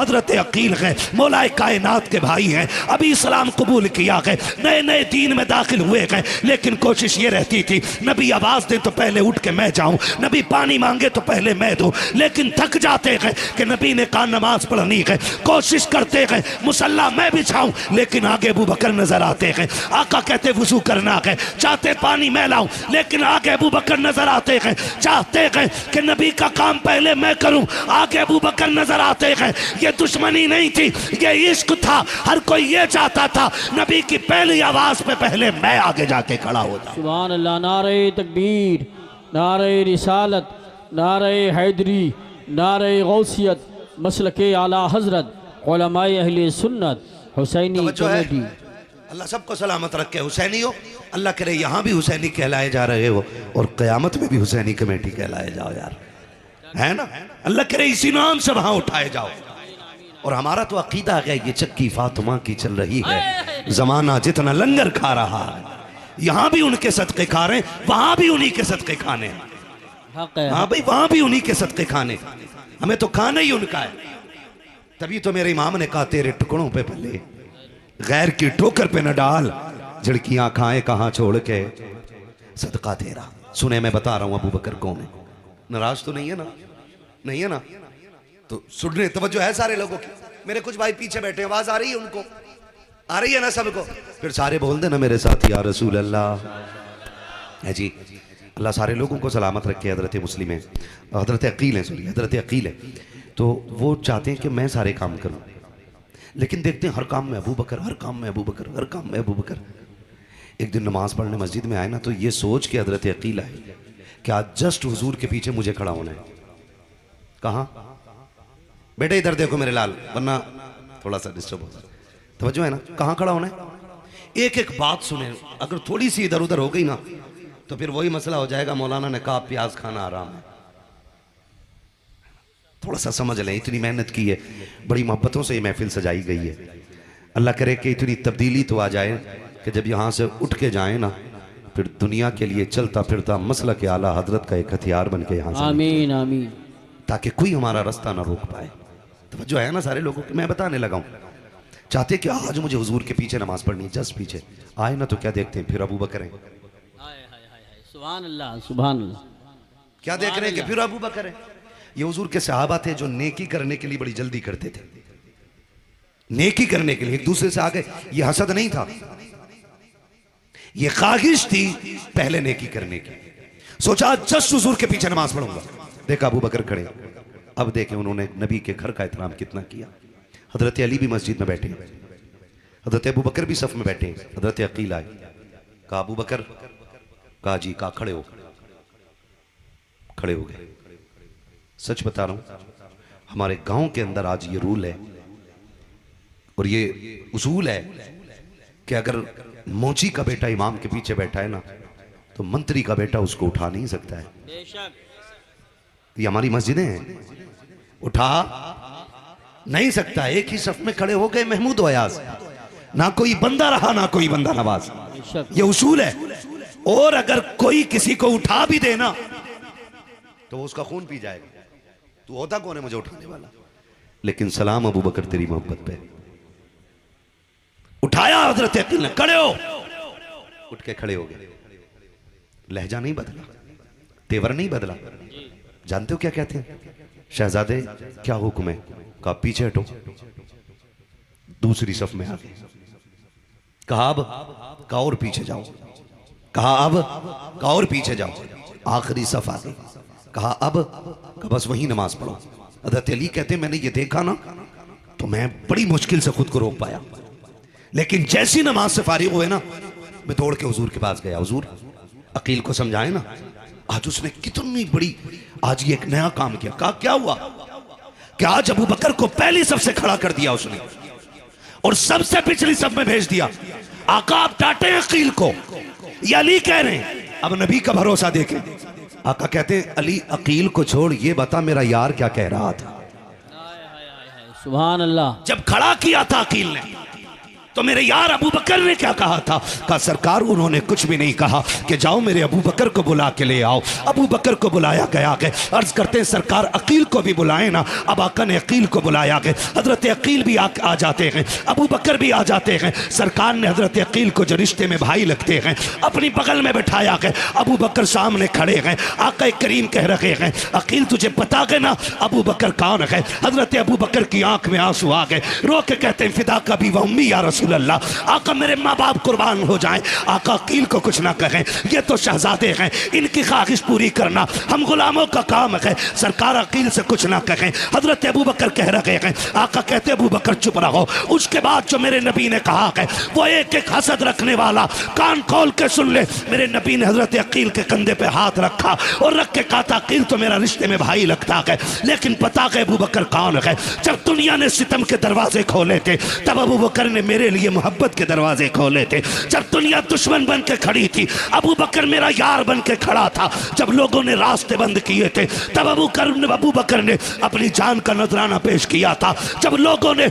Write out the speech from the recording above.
हजरत अकील है, मौलाए कायनात के भाई हैं, अभी इस्लाम कबूल किया है, नए नए दीन में दाखिल हुए हैं, लेकिन कोशिश ये रहती थी नबी आवाज दे तो पहले उठ के मैं जाऊं, नबी पानी मांगे तो पहले मैं दूं, लेकिन थक जाते हैं कि नबी ने कहा नमाज पढ़नी है, कोशिश करते हैं मुसल्ला मैं बिछाऊं, लेकिन आगे अबू बकर नजर आते हैं। आका कहते वुजू करना है, चाहते पानी मैं लाऊं, लेकिन आगे अबू बकर नजर आते हैं। चाहते हैं कि नबी का काम पहले मैं करूं, आगे अबू बकर नजर आते हैं। ये दुश्मनी नहीं थी, ये इश्क था। हर कोई ये चाहता था नबी की पहली आवाज पे पहले मैं आगे जाके खड़ा होता। सुभान अल्लाह। नारे तकबीर, नारे रिसालत, नारे हैदरी, नारे गौसियत, मसलके आला हजरत, उलमाए अहले सुन्नत, हुसैनी कमेटी। अल्लाह सबको सलामत रखे। हुसैनी हो, अल्लाह करे यहाँ भी हुसैनी कहलाए जा रहे हो और क़यामत में भी हुसैनी कमेटी कहलाए जाओ यार, है ना। अल्लाह करे इसी नाम से वहां उठाए जाओ। और हमारा तो अकीदा है ये चक्की फातिमा की चल रही है, जमाना जितना लंगर खा रहा है, यहाँ भी उनके सदके खा रहे हैं, वहां भी उन्हीं के सदके खाने। हाँ भाई, वहां भी उन्हीं के सदके खाने, हमें तो खाना ही उनका है। तभी तो मेरे इमाम ने कहा तेरे टुकड़ों पे पले गैर की ठोकर पे न डाल, झिड़कियां खाए कहां छोड़ के सदका तेरा। सुने मैं बता रहा हूं अबू बकर कौन है। नाराज तो नहीं है ना? नहीं है ना? तो सुनने तवज्जो है सारे लोगों की। मेरे कुछ भाई पीछे बैठे, आवाज आ रही है उनको? आ रही है ना सबको? फिर सारे बोल देना मेरे साथ या रसूल अल्लाह है जी। अल्लाह सारे लोगों को सलामत रखे। हजरत मुस्लिम है, हजरत अकील है, सॉरी हजरत अकील है, तो वो चाहते हैं कि मैं सारे काम करूं, लेकिन देखते हैं हर काम में अबू बकर, हर काम में अबू बकर, हर काम में अबू बकर। एक दिन नमाज पढ़ने मस्जिद में आए ना, तो ये सोच के हजरत अकील आए कि आज जस्ट हुजूर के पीछे मुझे खड़ा होना है। कहाँ बेटे? इधर देखो मेरे लाल, वरना थोड़ा सा डिस्टर्ब होगा। तवज्जो है ना? कहाँ खड़ा होना है? एक एक बात सुने, अगर थोड़ी सी इधर उधर हो गई ना तो फिर वही मसला हो जाएगा, मौलाना ने कहा प्याज खाना आराम है। थोड़ा सा समझ लें, इतनी मेहनत की है, बड़ी मोहब्बतों से ये महफिल सजाई गई है। अल्लाह करे कि इतनी तब्दीली तो आ जाए कि जब यहाँ से उठ के जाए ना, फिर दुनिया के लिए चलता फिरता मसला के आला हजरत का एक हथियार बन के यहाँ से, आमीन आमीन, ताकि कोई हमारा रास्ता ना रोक पाए। तो जो है ना सारे लोगों को मैं बताने लगा हूँ, चाहते कि आज मुझे हुजूर के पीछे नमाज पढ़नी है, जस्ट पीछे आए ना तो क्या देखते हैं? फिर अबू बकर है। सुभान अल्लाह, सुभान अल्लाह। क्या देख रहे हैं कि फिर अबू बकर है? ये हुजूर के सहाबा थे जो नेकी करने के लिए बड़ी जल्दी करते थे, नेकी करने के लिए एक दूसरे से आगे। ये हसद नहीं था, ये ख्वाहिश थी पहले नेकी करने की। सोचा जस्ट हुजूर के पीछे नमाज पढ़ूंगा। देखा अबू बकर खड़े, अब देखें उन्होंने नबी के घर का एहतराम कितना किया। हजरत अली भी मस्जिद में बैठे, हजरत अबू बकर भी सफ में बैठे। हजरत अकील आए, कहा अबू बकर, कहा जी, कहा खड़े हो। खड़े हो गए। सच बता रहा हूं, हमारे गांव के अंदर आज ये रूल है और ये उसूल है कि अगर मौची का बेटा इमाम के पीछे बैठा है ना, तो मंत्री का बेटा उसको उठा नहीं सकता है। ये हमारी मस्जिदें हैं, उठा नहीं सकता। एक ही सफ में खड़े हो गए महमूद अयाज, ना कोई बंदा रहा ना कोई बंदा नवाज। ये उसूल है। और अगर कोई किसी को उठा भी देना तो वो उसका खून पी जाएगा। तू होता कौन है मुझे उठाने वाला? लेकिन सलाम अबू बकर तेरी मोहब्बत पे। उठाया हजरत अकील ने, खड़े हो। उठ के खड़े हो गए। लहजा नहीं बदला, तेवर नहीं बदला। जानते हो क्या कहते हैं? शहजादे क्या हुक्म है? कहा पीछे हटो। दूसरी सफ में आ गए। कहा अब? कहा और पीछे जाओ। कहा अब? कहा और पीछे जाओ। आखिरी सफ आ गई। कहा अब? कहा बस वही नमाज पढ़ो। हज़रत अली कहते मैंने ये देखा ना तो मैं बड़ी मुश्किल से खुद को रोक पाया, लेकिन जैसी नमाज से फारिग हुए ना, मैं दौड़ के हुजूर के पास गया। हुजूर अकील को समझाए ना। आज उसने कितनी बड़ी, आज ये एक नया काम किया। कहा क्या हुआ? कि आज अबू बकर को पहली सफ से खड़ा कर दिया उसने और सबसे पिछली सफ में भेज दिया। आका आप डांटे अकील को, ये अली कह रहे हैं। अब नबी का भरोसा देखें। आका कहते हैं अली अकील को छोड़, ये बता मेरा यार क्या कह रहा था। सुभान अल्लाह। जब खड़ा किया था अकील ने, तो मेरे यार अबू बकर ने क्या कहा था? कहा सरकार उन्होंने कुछ भी नहीं कहा कि जाओ मेरे अबू बकर को बुला के ले आओ। अबू बकर को बुलाया गया कि अर्ज करते हैं सरकार अकील को भी बुलाए ना। अब आका ने अकील को बुलाया कि हजरत अकील भी आ जाते हैं, अबू बकर भी आ जाते हैं। सरकार ने हजरत अकील को जो रिश्ते में भाई लगते हैं अपनी बगल में बैठाया गए। अबू बकर सामने खड़े हैं। आका करीम कह रहे हैं अकील तुझे पता है ना अबू बकर कौन है? हजरत अबू बकर की आंख में आंसू आ गए, रो के कहते हैं फिदा का भी व उम्मी या रसूल अल्लाह, आका मेरे माँ बाप कुर्बान हो जाएं। आका अकील को कुछ ना कहें, ये तो शहजादे हैं, इनकी ख्वाहिश पूरी करना हम गुलामों का काम है। सरकार अकील से कुछ ना कहें। हजरत अबू बकर कह रहे हैं, आका कहते अबू बकर चुप रहो। उसके बाद जो मेरे नबी ने कहा है वो एक एक हसद रखने वाला कान खोल के सुन ले। मेरे नबी ने हजरत अकील के कंधे पे हाथ रखा और रख के कहा था अकील तो मेरा रिश्ते में भाई लगता है, लेकिन पता है अबू बकर कौन है? जब दुनिया ने सितम के दरवाजे खोले थे तब अबू बकर ने मेरे लिए मोहब्बत के दरवाजे खोले थे। जब दुनिया दुश्मन बन के खड़ी थी अबू बकर मेरा यार बन के खड़ा था। जब लोगों ने रास्ते बंद किए थे तब अबू बकर ने अपनी जान का नजराना पेश किया था। जब लोगों ने